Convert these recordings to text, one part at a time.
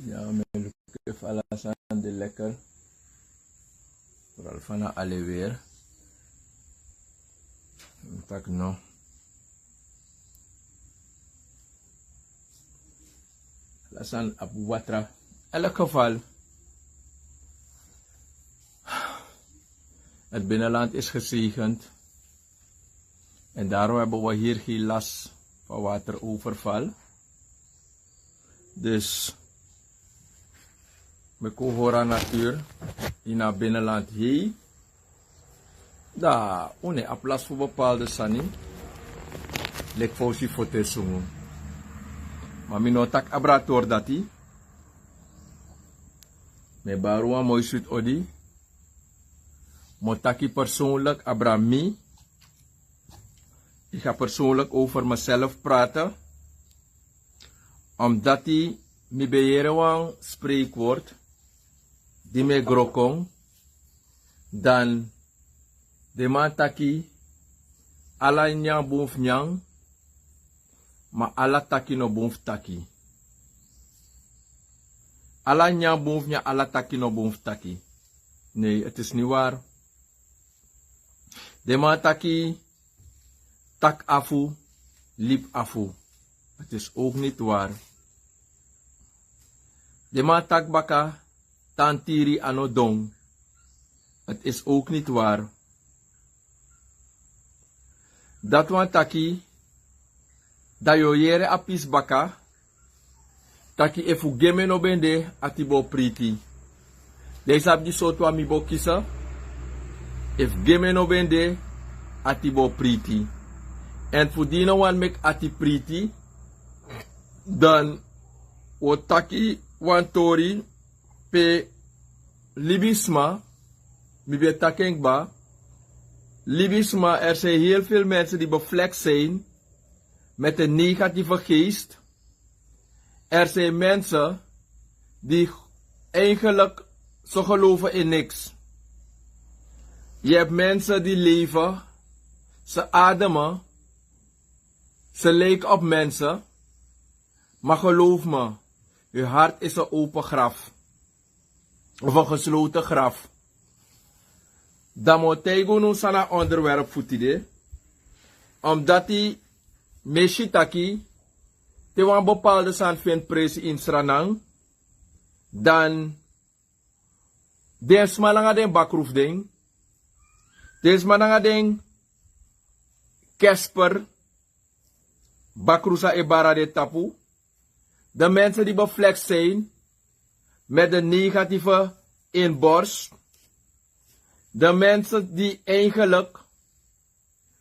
Ja, mijn kuf alasan de lekker. Vooral van alle weer. Tak no. Alasan Abu Watra. In elk geval. Het binnenland is gezegend. En daarom hebben we hier geen last van wateroverval. Dus met kohora natuur in het binnenland hier. Daar une aplas voor bepaalde sani. Lek fausi fote sungu. Maar mi no tak abrator dati. Me barua mooi suit odi. Motaki persoonlijk abrami. Ik ga persoonlijk over mezelf praten. Omdat die mi beheeren wang spreekwoord. Die me grokong. Dan de man taki. Ala nyang boef nyang. Maar ala taki no boef taki. Ala nyang boef nyang, ala taki no boef taki. Nee, het is niet waar. De man taki. Tak afu, lip afu. Het is ook niet waar. De man tak baka, tantiri anodong. Het is ook niet waar. Dat wan taki, da yo yere apis baka, taki efu geme no bende atibo priti. Deze abdi soto mi bo kisa, ef geme no bende atibo priti. En voor die nou mek ati priti, dan otaki wantori pe libisma, mi be takengba. Libisma, er zijn heel veel mensen die bevlekt zijn met een negatieve geest. Er zijn mensen die eigenlijk zo geloven in niks. Je hebt mensen die leven, ze ademen. Ze lijken op mensen, maar geloof me, je hart is een open graf. Of een gesloten graf. Dan moet hij gewoon sana onderwerp voetide. Omdat hij meshitaki, te wan bepaalde san vindt pres in Sranang. Dan, des malanga den bakroef ding. Des malanga den Kesper. Bakrusa Ebara de Tapu. De mensen die bevlekt zijn met de negatieve inborst. De mensen die eigenlijk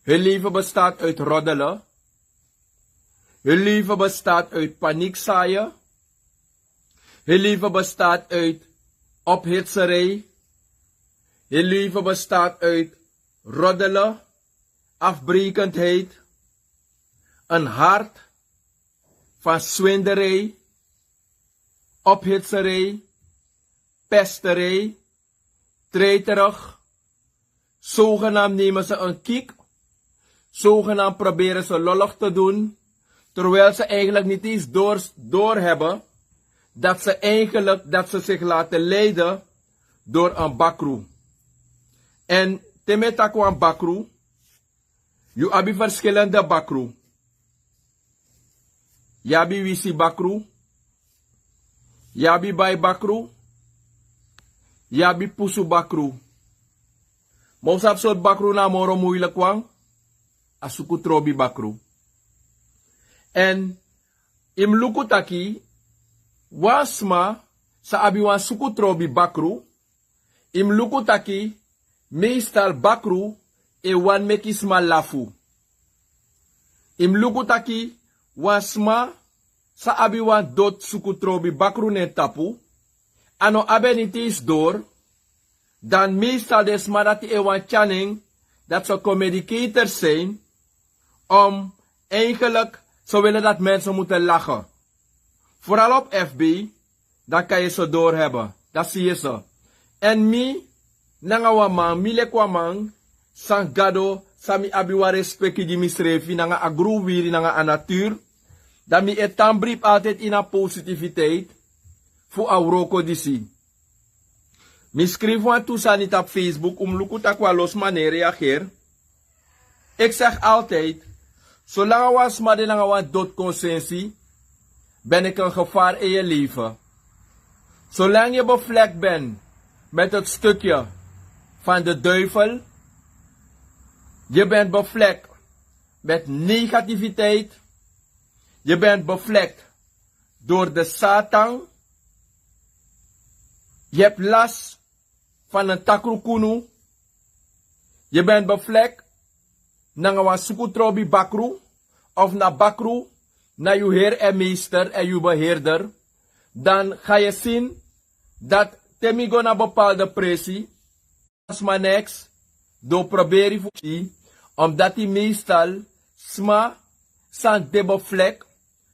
hun leven bestaat uit roddelen. Hun leven bestaat uit paniek zaaien. Hun leven bestaat uit ophitserij. Hun leven bestaat uit roddelen, afbrekendheid. Een hart van swinderij, ophitserij, pesterij, treiterig. Zogenaamd nemen ze een kiek. Zogenaamd proberen ze lollig te doen. Terwijl ze eigenlijk niet eens doorhebben dat ze zich laten leiden door een bakru. En temetakwa een bakru. Je hebt verschillende bakru. Yabi wisi bakru, yabi bay bakru, yabi pusu bakru. Mosap sot bakru na moro moeilijk wang, asuku trobi bakru. En im lukutaki, wasma sa abi wan suku trobi bakru, im lukutaki, meestal bakru e wan mekisma lafu. Im lukutaki, wasma sa abi wan dot sukutrobi bakru ne tapu. Ano abenitis door. Dan meestal desma dat e wan channing. Dat ze communicators zijn. Om eigenlijk, ze willen dat mensen moeten lachen. Vooral op FB. Dan kan je ze doorhebben. Dat zie je ze. En mi, nanga wamang, mi lekwamang. San gado, sami abi wa respecti di misrefi. Nanga agru wiri, nanga a natuur. Dat mi etan brief altijd in een positiviteit. fu Auroko disi. Mi schreef wat toestaan niet op Facebook luku tak wa los manier reageer. Ik zeg altijd, zolang we smadden naar een doodconsensie, ben ik een gevaar in je leven. Zolang je bevlekt bent met het stukje van de duivel, je bent bevlekt met negativiteit, je bent bevlekt door de Satan, je hebt last van een takrukunu, je bent bevlekt naar een sukutrobi bakru, of naar bakru, naar je heer en meester en je beheerder, dan ga je zien dat temigo na bepaalde pressie, als maar niks, door proberen voor omdat die meestal sma san de bevlek,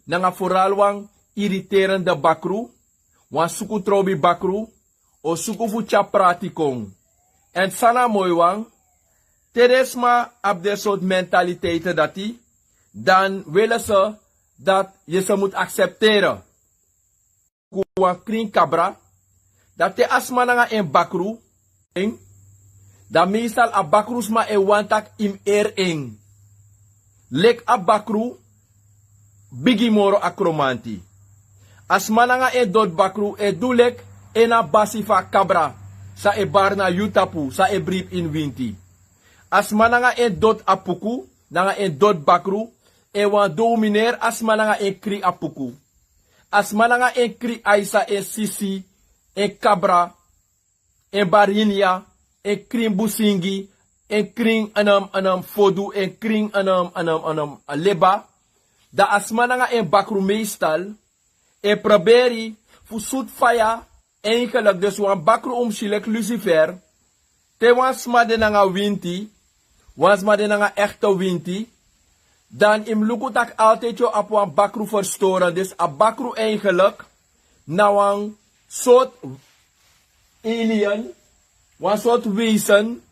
na vooral wang irriterende bakru, wan sukutrobi bakru, o sukufucha pratikong. En sana mooi wang, teresma op de soort mentaliteiten dat die, dan willen ze dat je ze moet accepteren. Kuwa kring kabra, dat te asma nga en bakru, dat meestal a bakrus ma e wantak im eng. Lek a bakru, bigi moro akromanti. Asma nga en dot bakru e dulek ena basifa kabra, sa e barna yutapu, sa e brief in winti. Asma nga en dot apuku, nga en dot bakru, e wan dominer asma nga en kri apuku. Asma nga en kri aisa en sisi, en kabra, en barinia, en kring busingi, en kring anam fodu, en kring anam leba. Da asma nga en bakru meestal, e proberi fu soet faya, eigenlijk dus wan bakru omschilek Lucifer, te wan smade nga winti, wan smade nga echte winti, dan im lukutak altijd jo op wan bakru verstoren. Dus a bakru eigenlijk, na wan soort alien, wan soort wezen,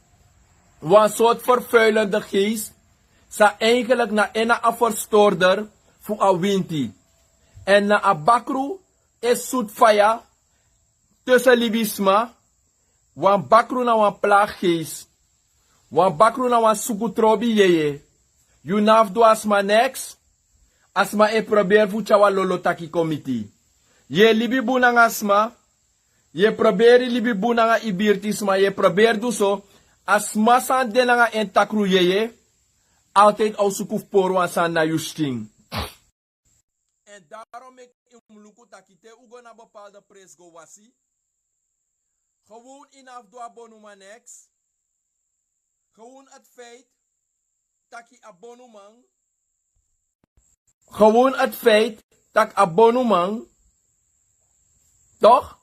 wan soort vervuilende geest, sa eigenlijk na ena a verstoorder fu a winti. En na a bakru is soet faya, tussen libisma, wan bakru na wan plaaggeest, wan bakru na wan sukutrobi yeye. You naf do asma next, asma e probeer fu chawa lolo taki komiti. Ye libi bu nang asma, ye proberi libi bu nang ibirtisma, ye probeer do so, asma san de nang en takru yeye, altijd au sukuf porwan san na justing. En daarom ik luku taki te ugo na bepaalde pres go wasi. Gewoon inaf do abonnement next. Gewoon het feit taki abonnement. Gewoon het feit dat abonnement. Toch?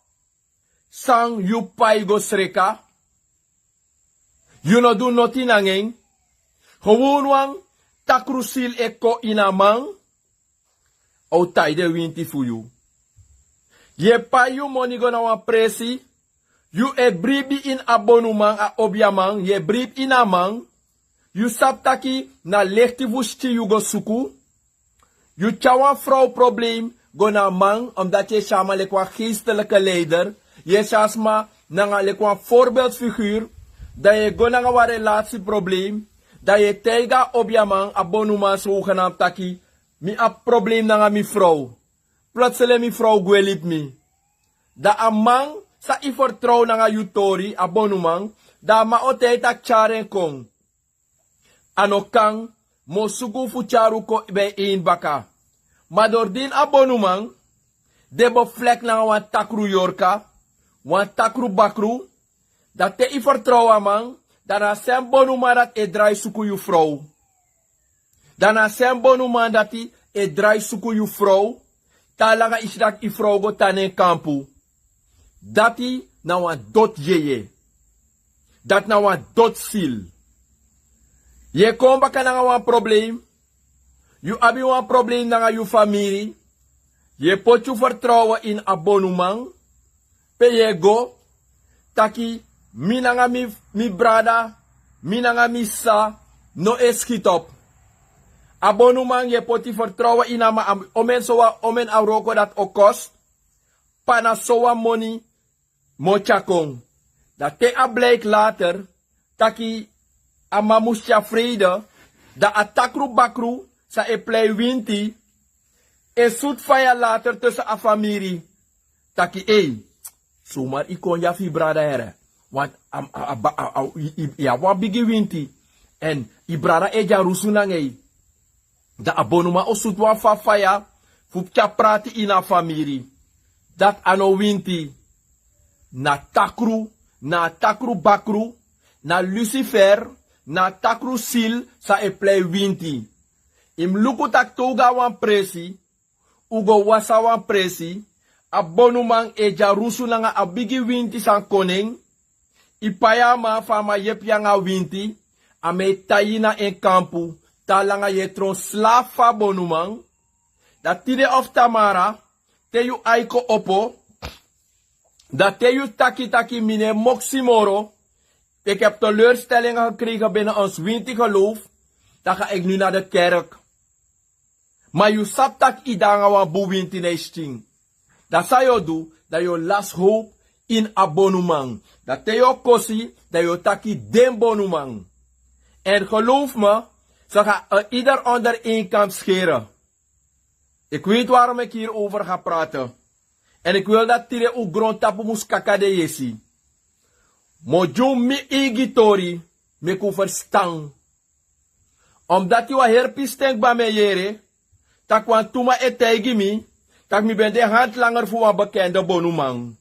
Sang you pay go sreka. You no do nothing angeng. Gewoon wang takrusil eko inamang. O tijde winti voor you. Je pay you money go na wan presi. You e bribi in abonnement a obiamang. Je brib in amang. You sap taki na lechti vusti you go suku. You chawan vrouw probleem go na man. Omdat je shama lekwa geestelijke leider. Je shasma na lekwa voorbeeldfiguur. Dat je go na wa relatieprobleem. Dat je tega obiamang abonnement zogenaamd taki. Mi a probleem na mi vrouw. Plotseling mi vrouw gwelip mi. Da a man sa i vertrouw na yutori abonnement. Da ma otei tak charen kong. Ano kang mo sugu fu charu ko be in baka. Maar door din abonnement. De bevlek na wan takru yorka. Wan takru bakru. Dat te i vertrouw amang. Dana sem bonuma dat e draai suku yu vrouw. Dana sem bonuma dat e draai suku yu vrouw. Talaga is dat i vrouw go tane kampu. Dati na wan dot yeye. Dat na wan dot sil. Je kom baka na wan probleem. You abi wan probleem na yu familie. Je pot you vertrouwen in abonnement. Pe je go. Taki. Minanga mi brada, minanga mi sa, no eskit op. Abonnement je poti vertrouwen in ama omen soa omen auroko dat o kost. pana soa money mo chakong. Dat te a bleek later, taki amamusja vrede, da atakru bakru, sa e play winti, e soet faya later tussen a familie. Taki sumar ikon ya fibrada here. Want ya wan bigi winti. En ibrada e ja rusunangay. Da abonuma o soet wan fa faya, fupcha prati ina familie. Dat ano winti. Na takru bakru, na Lucifer, na takru sil sa e play winti. Im luku tak toga wan presi, ugo wasa wan presi, abonumang e jarusu nga abigi winti san koning, ipayama fama yepya nga winti, ame tayina en kampu, talanga yetron slafa bonumang, dat tide of tamara, teyu aiko opo, dat teyu taki mine moksimoro. Ik heb teleurstellingen gekregen binnen ons winti geloof. Dan ga ik nu naar de kerk. Maar je saptak idanga wa bu winti neisting. Dat zou je doen, dat je last hoop in abonnement. Dat te je kosi, dat je taki den bonumang. En geloof me, ze gaan ieder onder één kant scheren. Ik weet waarom ik hierover ga praten. En ik wil dat tire u grond tapu muskakade yesi. Mojo mi egitori, me ku verstaan. Omdat je wa herpes tank ba me yere, tak wan tuma etegi mi, tak mi ben de hand langer voor een bekende bonumang.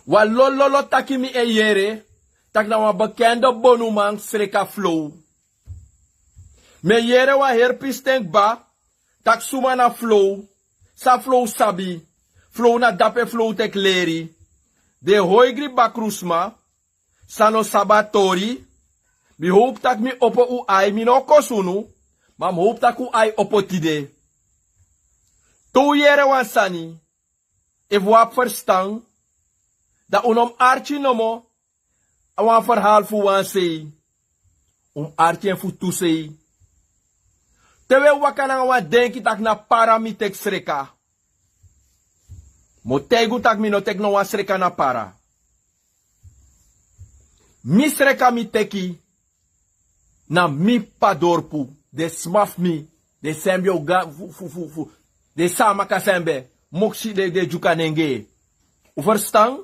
Wa lololo taki mi e yere, tak na wan bekende bonumang sreka flow. Me yere wa herpes tank ba, tak suma na flow, sa flow sabi, flow na dape flow tek leri. De hoigri bakrusma, sano sabatori, mi hoop tak mi opo u ai mi no kosunu, mam hoop tak u ai opo tide. To yere wan sani, if wap verstaan, da unom archi nomo, wan verhaal fu wan sei, archi en fu tu sei. Tewe wakana wan denki tak na para mi tek sreka. Motegu tak mi no tek no wan sreka na para. Mi sreka mi teki na mi padorpu. De smaf mi. De sembe uga fu. De sama kasembe. Moksi de jukanenge. U verstaan?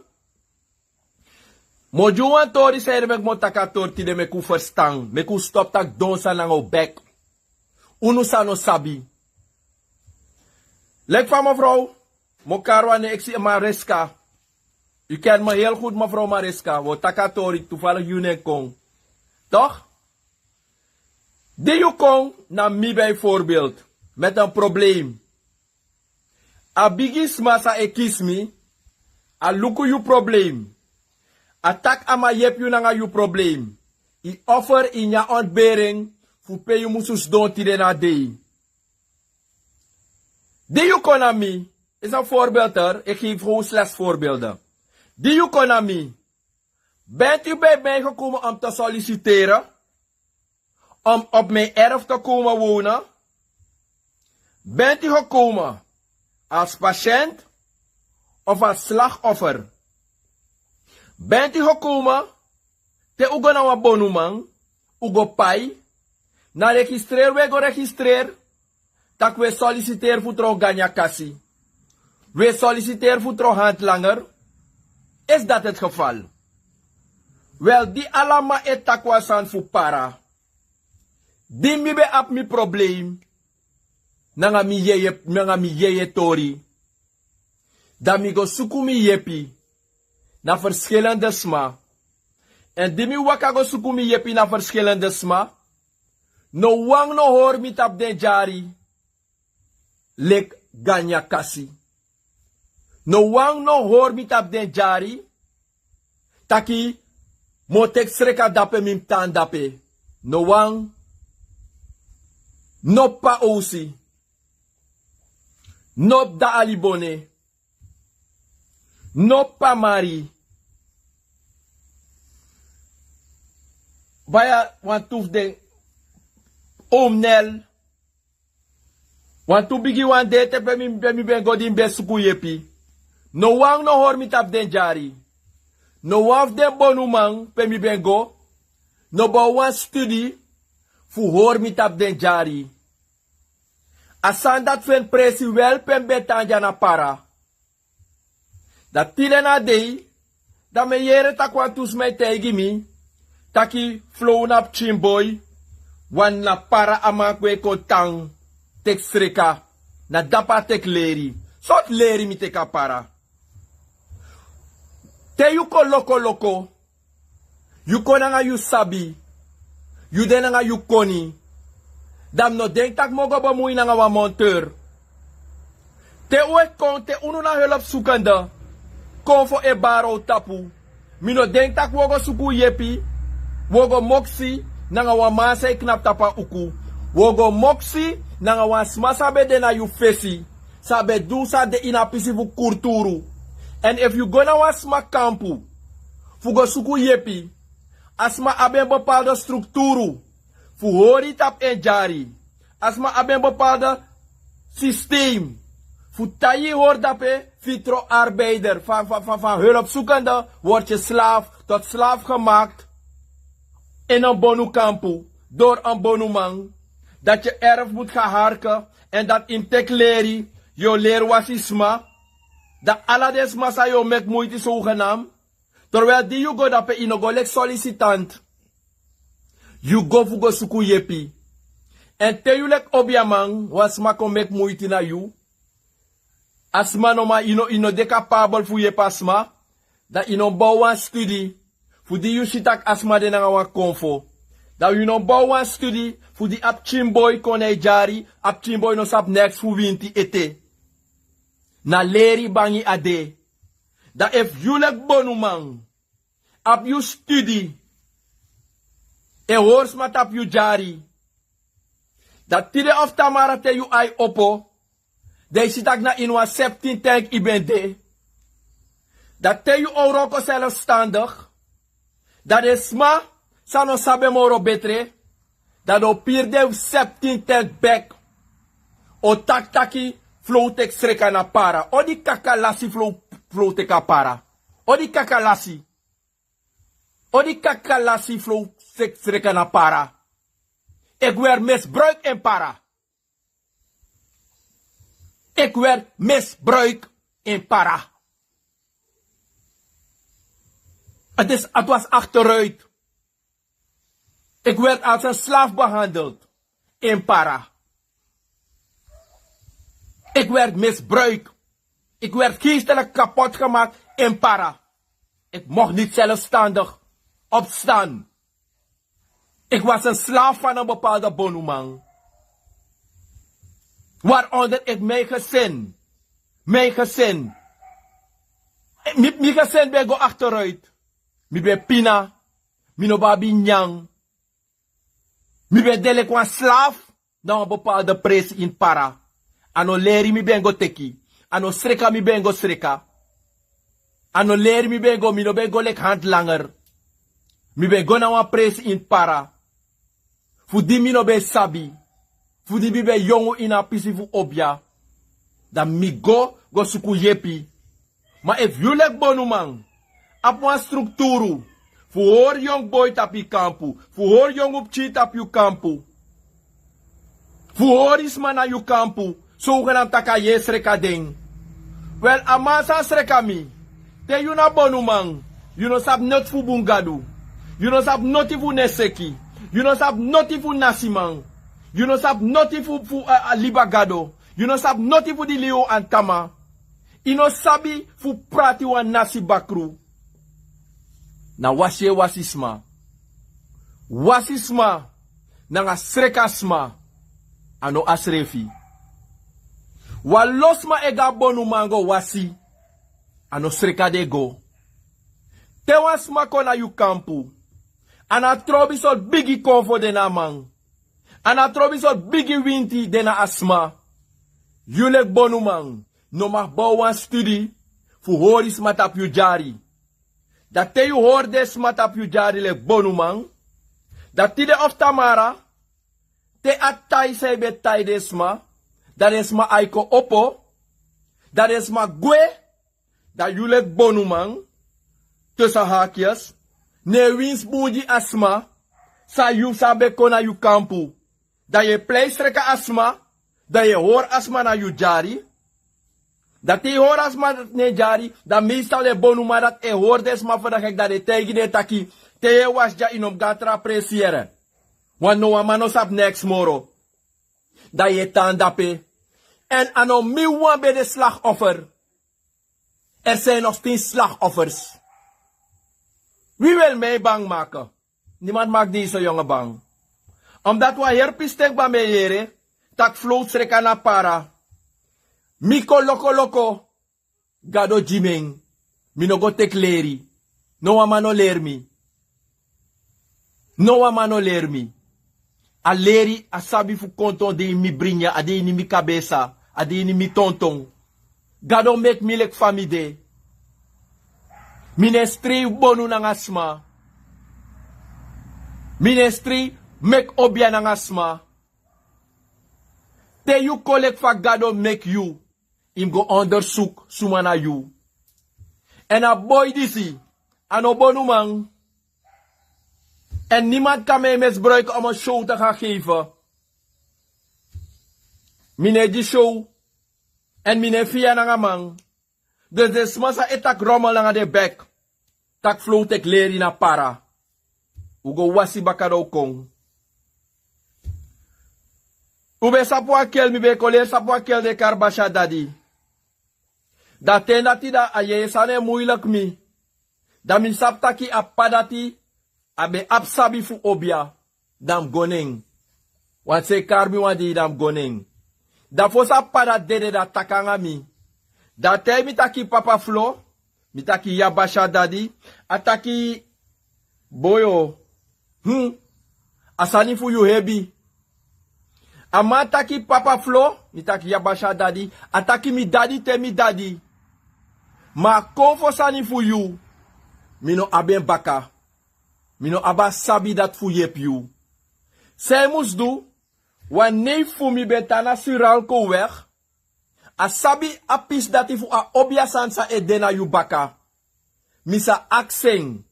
Mojo wan tori say mek mo takatorti de me ku verstaan. Me ku stop tak donsa nang o bek. Unu sa no sabi. Lek van mevrouw. Mokarwa ne ik zie Mariska. U kent me heel goed, mevrouw Mariska. Wo takatori, toevallig jullie kon. Toch? Die je kon, na mi bijvoorbeeld, met een probleem. A bigis masa ekismi, a luku you probleem. Atak ama yep you nanga you probleem. I offer in ya ontbering, fu pe you musus don tide na day. Die je kon na mi, is een voorbeeld er. Ik geef gewoon slechts voorbeelden. Die economie. Bent u bij mij gekomen om te solliciteren? Om op mijn erf te komen wonen? Bent u gekomen als patiënt of als slachtoffer? Bent u gekomen te ugo na wa bonumang, ugo pai, na registreer we go registreer, tak we solliciteer voor tro ganya kasi. We solliciteren voor tro handlanger. Is dat het geval? Wel, die allemaal etakwasan voor para. Die mi be ap mi probleem. Nanga mi yeye tori. Da mi go suku mi yepi. Na verschillende sma. En die mi waka go suku mi yepi na verschillende sma. No wang no hoor mi tap den jari. Lek ganya kasi. No wang no hoor mi tap den jari. Taki motek sreka dape mim tan dape. No wang. Nop pa osi. Nop da alibone. Nop pa mari. Baya want toef den omnel. Want to bigi wan dete pe mi ben godin besuku yepi. No wang no hor mi tap den jari. No waf den bonumang pe mi bengo. No ba wan studie fu hor mi tap den jari. Asan dat fen presi wel pen betanja na para. Dat tile na dei, da me yere takwantus me tegi mi, taki flow nap chimboy, wan na para amakwe ko tang, tek sreka, na dapa tek leri, sot leri mi teka para. Te yu ko loko, yu ko nga yu sabi, yu den nga yu koni, dam no denk tak mogo ba mui nga wa monteur. Te oe kon te unu na hulp sukanda, kon fo e baro tapu, mino denk tak wogo suku yepi, wogo moksi, nga wa masa knap tapa uku, wogo moksi, nga wa smasabe de na yu fesi, sabe du sa de inapisi vu kurturu. And if you gonna wa sma kampu, fugo suku yepi, asma aben bepaalde structuru, fu hori tap en jari, asma aben bepaalde systeem, fu tayi hoort dape, vitro arbeider, van hulpzoekende, word je slaaf, tot slaaf gemaakt, in een bonu kampu, door een bonumang, dat je erf moet gaan harken, en dat in tekleri, yo leer wasisma, dat aladesma sa yo mek moeite zogenaamd, terwijl die you go dape inogolek sollicitant, you go fugo suku yepi, en te you lek obiamang, was ma kon mek moeite na you, asma no ma ino de capable fu ye pasma, da ino bouwan studie, fu di you shitak asma de nga wan konfo, da ino bouwan studie, fu di ap chimboy kone jari, ap chimboy no sap next fu winti ete. Na leri bangi ade, da if you lek bonumang, ap you studie, e hors mat ap you jari, da tide of tamara te you ai opo, de sitak na inwa 17 tank ibende. Dat te you oroko zelfstandig. Dat is ma, sano sabe moro betre. Dat o pierde 17 tank back. O tak taki flow tek sreka na para. O di kakalasi flow teka para. O di kakalasi. O di kakalasi flow tek sreka na para. Ik weer misbruik en para. Ik werd misbruik in para. Het was achteruit. Ik werd als een slaaf behandeld in para. Ik werd misbruikt. Ik werd geestelijk kapot gemaakt in para. Ik mocht niet zelfstandig opstaan. Ik was een slaaf van een bepaalde bonumang. Waaronder ik mijn gezin. Mijn gezin ben go achteruit. Mi ben pina. Mi no babi nyang. Mi ben delinquent slaaf. Na een bepaalde prijs in para. Ano leri mi ben go teki. Ano sreka mi ben go sreka. Ano leri mi ben go. Mi no ben go lek handlanger. Mi ben go na een prijs in para. Fudi mi no ben sabi. Fudi bi be yongo ina pisi fu obia. Dan mi go suku yepi. Maar if you lek bonumang. Ap wan strukturu. Fu hoor young boy tapi kampu. Fu hoor young up chi tapi kampu. Fu hoor isma na yu kampu. Zogenaamd taka yes reka ding. Wel amasa sreka mi. Te yu na bonumang. You no sab not fu bungadu. You no sab noti fu neseki. You no sab noti fu nasimang. You no sab noti fu libagado. You no sab noti fu di leo antama. You no sabi fu prati wan nasi bakru. Na wasye wasisma. Wasisma. Nanga srekasma. Ano asrefi. Walosma ega bonu mango wasi. Ano srekadego. Te wasma kona yu kampu. Ana trobi sol bigi konfo de namang. Ana trobi so bigi winti dena asma. Yulek bonumang. No mag bouwan studie. Fu horis matap yu jari. Dat te yu hordes matap yu jari lek bonumang. Dat tide of tamara. Te atai sebe tai desma. Dat is ma aiko opo. Dat is ma gwe. dat jullie bonumang, tussen haakjes, ne wins boedi asma, sa you sabe kona you kampu. Dat je pleistreke asma, dat je hoor asma na you jari. Dat je hoor asma ne jari, dat meestal de bonuma dat je hoor desma voor dat dat je tegen de taki, te je was ja inom gatra appreciëren. Want no amano sap next moro. Dat je tandape. En anom miwan bij de slachtoffer. Er zijn nog steeds slachtoffers. Wie wil mij bang maken? Niemand maakt deze jongen bang. Omdat we herpistek bij mij heren, tak float sreka na para. Miko loko loko, gado jimeng, minogo tek leri. No amano lermi. No amano lermi. A leri a sabi fu konton de mi brinha, a de mi cabeça, a de mi tonton. Gado make mi lek famide. Ministry bonu nang asma. Ministry make obia nang asma. Te you collect fa gado make you. Im go onderzoek sumana you. En a boy disi. Ano bonu mang. En niemand kan mij misbruiken om een show te gaan geven. Mine die show. En mine via nangamang. Dus de smasa etak rommel aan de bek. Tak float ek leri na para. Ugo wasi bakado kong. Ube sapwa kel mi be koler sapwa kel de karbasha dadi. Da tendati da aye sane moeilijk mi. Da mi saptaki apadati. Abe absabi fu obia. Dam goneng. Want se karbi wadi dam goneng. Da fosa pada dede da takanga mi. Da te mi taki papa flo. Mi taki yabasha dadi. Ataki boyo. Asani fu yu hebi. Ama taki papa flo. Mi taki yabasha dadi. Ataki mi dadi te mi dadi. Ma konfo sani fu yu. Mino aben baka. Mino aba sabi dat fu yep yu. Zij moest doen. Wanneer fu mi betana siral ko weg. A sabi apis dat fu a obia sansa edena yu baka. Misa akseng.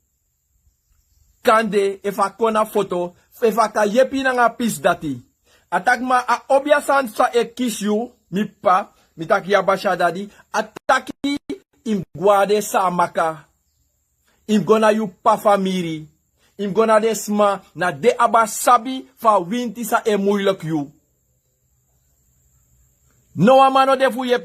Kande efa kona foto. Efa ka yepi nang apis dati. Atakma a obia sansa e kiss yu. Mi pa. Mi taki yabasha dadi. Ataki im guade sa maka. Im gona yu pa famiri. Im gona desma na de aba sabi fa winti sa e moeilijk yu. No amano de fu ye